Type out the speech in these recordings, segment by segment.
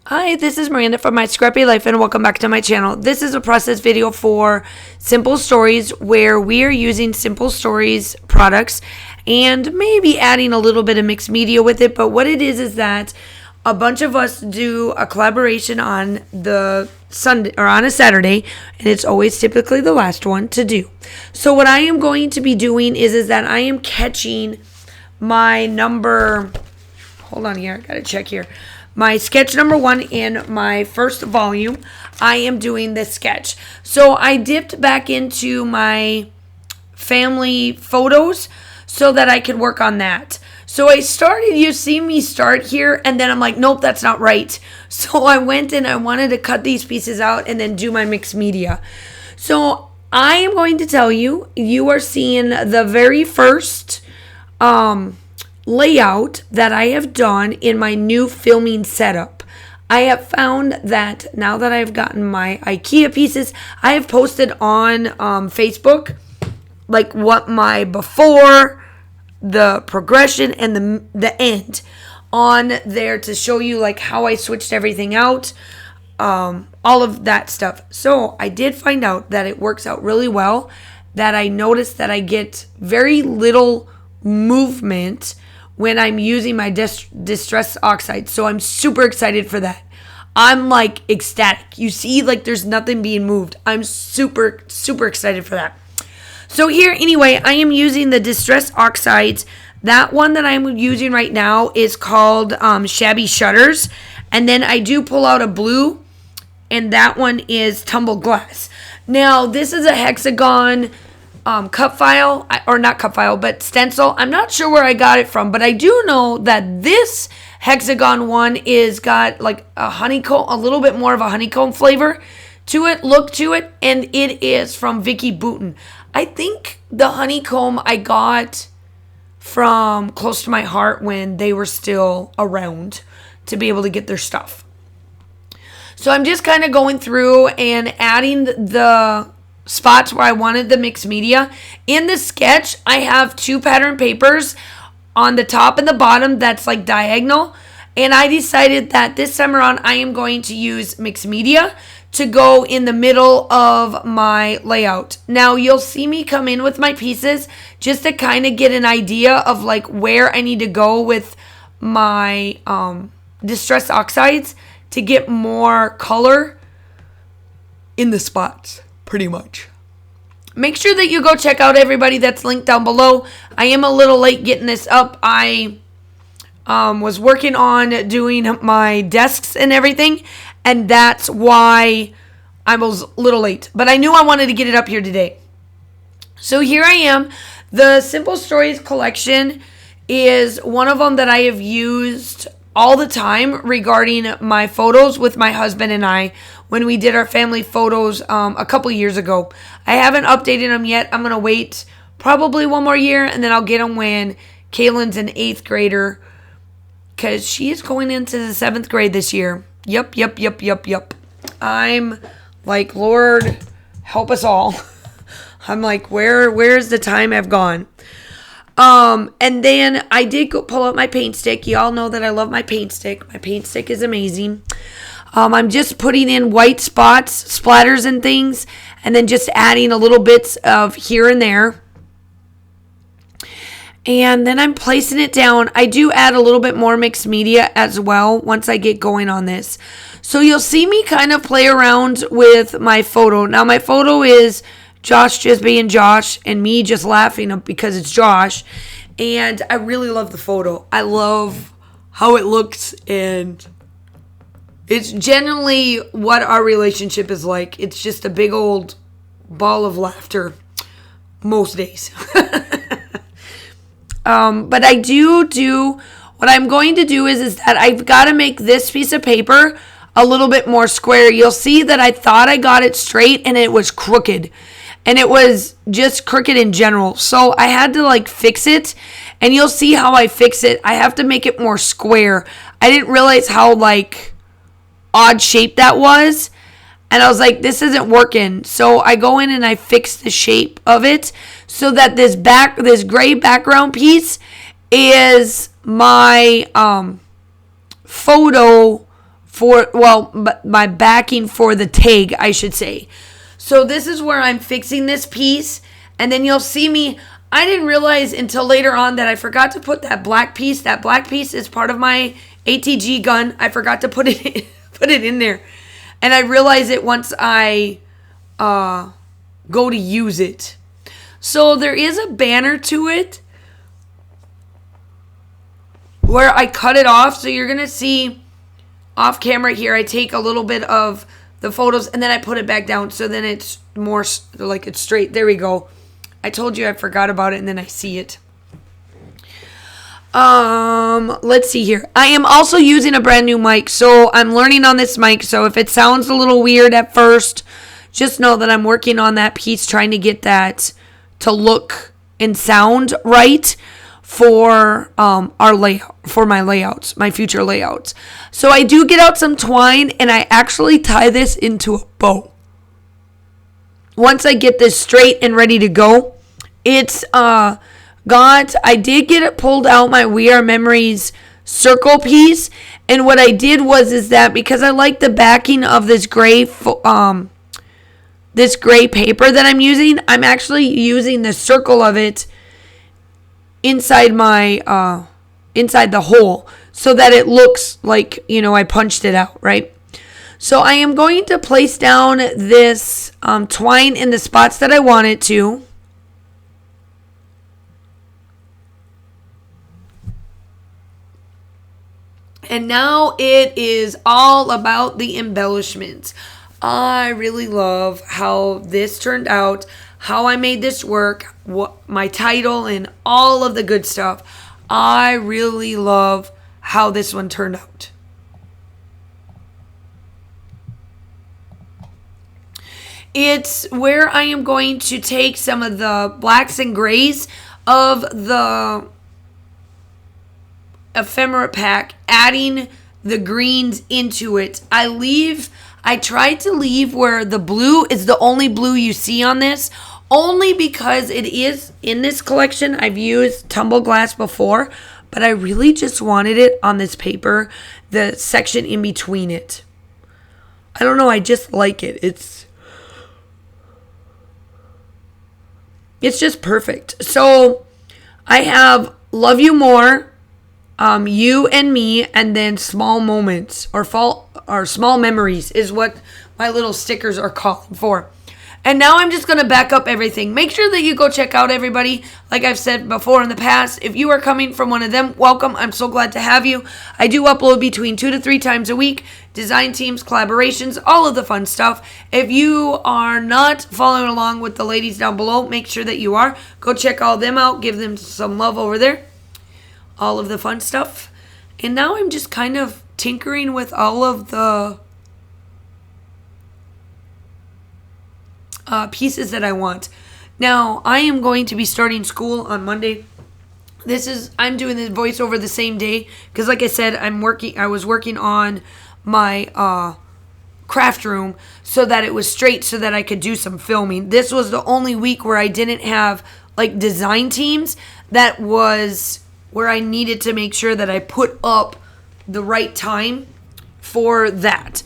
Hi, this is Miranda from My Scrappy Life and welcome back to my channel. This is a process video for Simple Stories where we are using Simple Stories products and maybe adding a little bit of mixed media with it. But what it is that a bunch of us do a collaboration on the Sunday or on a Saturday, and it's always typically the last one to do. So what I am going to be doing is that I am catching my number, hold on here, I gotta check here. My sketch number 1 in my first volume, I am doing this sketch. So I dipped back into my family photos so that I could work on that. So I started, you see me start here, and then I'm like, nope, that's not right. So I went and I wanted to cut these pieces out and then do my mixed media. So I am going to tell you, you are seeing the very first layout that I have done in my new filming setup. I have found that now that I've gotten my IKEA pieces, I have posted on Facebook like what my before, the progression, and the end on there to show you like how I switched everything out, all of that stuff. So I did find out that it works out really well, that I noticed that I get very little movement when I'm using my distress oxide. So I'm super excited for that. I'm like ecstatic. You see, like there's nothing being moved. I'm super, super excited for that. So here, anyway, I am using the distress oxides. That one that I'm using right now is called Shabby Shutters. And then I do pull out a blue, and that one is Tumbled Glass. Now, this is a hexagon cut file, or not cut file, but stencil. I'm not sure where I got it from, but I do know that this hexagon one is got like a honeycomb, a little bit more of a honeycomb flavor to it, look to it, and it is from Vicky Boutin. I think the honeycomb I got from Close to My Heart when they were still around to be able to get their stuff. So I'm just kind of going through and adding the spots where I wanted the mixed media. In the sketch, I have 2 pattern papers on the top and the bottom that's like diagonal. And I decided that this time around, I am going to use mixed media to go in the middle of my layout. Now, you'll see me come in with my pieces just to kind of get an idea of like where I need to go with my distress oxides to get more color in the spots. Pretty much. Make sure that you go check out everybody that's linked down below. I am a little late getting this up. I was working on doing my desks and everything, and that's why I was a little late. But I knew I wanted to get it up here today. So here I am. The Simple Stories collection is one of them that I have used all the time regarding my photos with my husband and I when we did our family photos a couple years ago. I haven't updated them yet. I'm going to wait probably one more year, and then I'll get them when Kaylin's an 8th grader, because she is going into the 7th grade this year. Yep. I'm like, Lord, help us all. I'm like, where's the time have gone? And then I did go pull out my paint stick. Y'all know that I love my paint stick. My paint stick is amazing. I'm just putting in white spots, splatters and things, and then just adding a little bits of here and there. And then I'm placing it down. I do add a little bit more mixed media as well once I get going on this. So you'll see me kind of play around with my photo. Now my photo is Josh just being Josh and me just laughing because it's Josh. And I really love the photo. I love how it looks, and it's generally what our relationship is like. It's just a big old ball of laughter most days. But I do what I'm going to do is that I've got to make this piece of paper a little bit more square. You'll see that I thought I got it straight and it was crooked. And it was just crooked in general. So I had to like fix it. And you'll see how I fix it. I have to make it more square. I didn't realize how like odd shape that was. And I was like, this isn't working. So I go in and I fix the shape of it so that this gray background piece is my photo my backing for the tag, I should say. So this is where I'm fixing this piece, and then you'll see me. I didn't realize until later on that I forgot to put that black piece. That black piece is part of my ATG gun. I forgot to put it in there, and I realized it once I go to use it. So there is a banner to it where I cut it off. So you're going to see off camera here, I take a little bit of the photos and then I put it back down. So then it's more like it's straight. There we go. I told you I forgot about it and then I see it. Let's see here. I am also using a brand new mic. So I'm learning on this mic. So if it sounds a little weird at first, just know that I'm working on that piece, trying to get that to look and sound right for our layout, for my layouts, my future layouts. So I do get out some twine and I actually tie this into a bow. Once I get this straight and ready to go, it's I did get it pulled out, my We Are Memories circle piece, and what I did is that because I like the backing of this gray paper that I'm using, I'm actually using the circle of it inside my inside the hole so that it looks like, I punched it out, right? So I am going to place down this twine in the spots that I want it to. And now it is all about the embellishments. I really love how this turned out, how I made this work, what my title, and all of the good stuff. I really love how this one turned out. It's where I am going to take some of the blacks and grays of the ephemera pack, adding the greens into it. I tried to leave where the blue is the only blue you see on this, only because it is in this collection. I've used tumble glass before, but I really just wanted it on this paper, the section in between it. I don't know, I just like it. It's just perfect. So I have Love You More, You and Me, and then Small Moments or Small Memories is what my little stickers are calling for. And now I'm just going to back up everything. Make sure that you go check out everybody. Like I've said before in the past, if you are coming from one of them, welcome. I'm so glad to have you. I do upload between 2 to 3 times a week. Design teams, collaborations, all of the fun stuff. If you are not following along with the ladies down below, make sure that you are. Go check all them out. Give them some love over there. All of the fun stuff. And now I'm just kind of tinkering with all of the pieces that I want. Now, I am going to be starting school on Monday. I'm doing the voiceover the same day because, like I said, I was working on my craft room so that it was straight so that I could do some filming. This was the only week where I didn't have like design teams. That was where I needed to make sure that I put up the right time for that,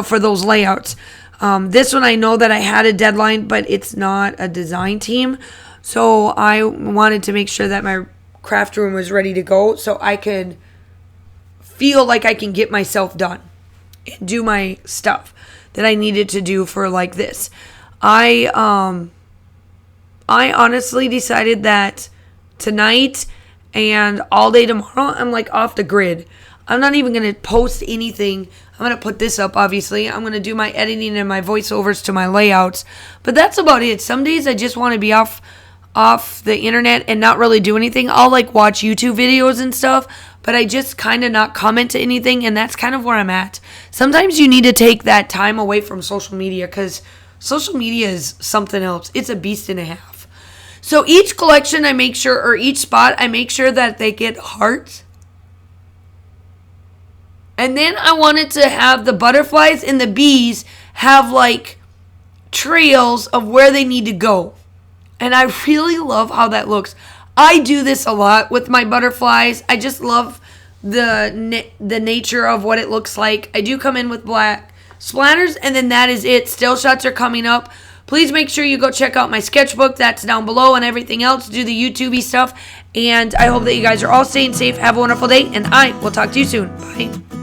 for those layouts. This one I know that I had a deadline, but it's not a design team. So I wanted to make sure that my craft room was ready to go so I could feel like I can get myself done and do my stuff that I needed to do for like this. I honestly decided that tonight and all day tomorrow, I'm like off the grid. I'm not even going to post anything. I'm going to put this up, obviously. I'm going to do my editing and my voiceovers to my layouts. But that's about it. Some days I just want to be off the internet and not really do anything. I'll like watch YouTube videos and stuff, but I just kind of not comment to anything, and that's kind of where I'm at. Sometimes you need to take that time away from social media because social media is something else. It's a beast and a half. So each collection I make sure, or each spot, I make sure that they get hearts. And then I wanted to have the butterflies and the bees have like trails of where they need to go. And I really love how that looks. I do this a lot with my butterflies. I just love the nature of what it looks like. I do come in with black splatters, and then that is it. Still shots are coming up. Please make sure you go check out my sketchbook. That's down below, and everything else. Do the YouTube-y stuff. And I hope that you guys are all staying safe. Have a wonderful day, and I will talk to you soon. Bye.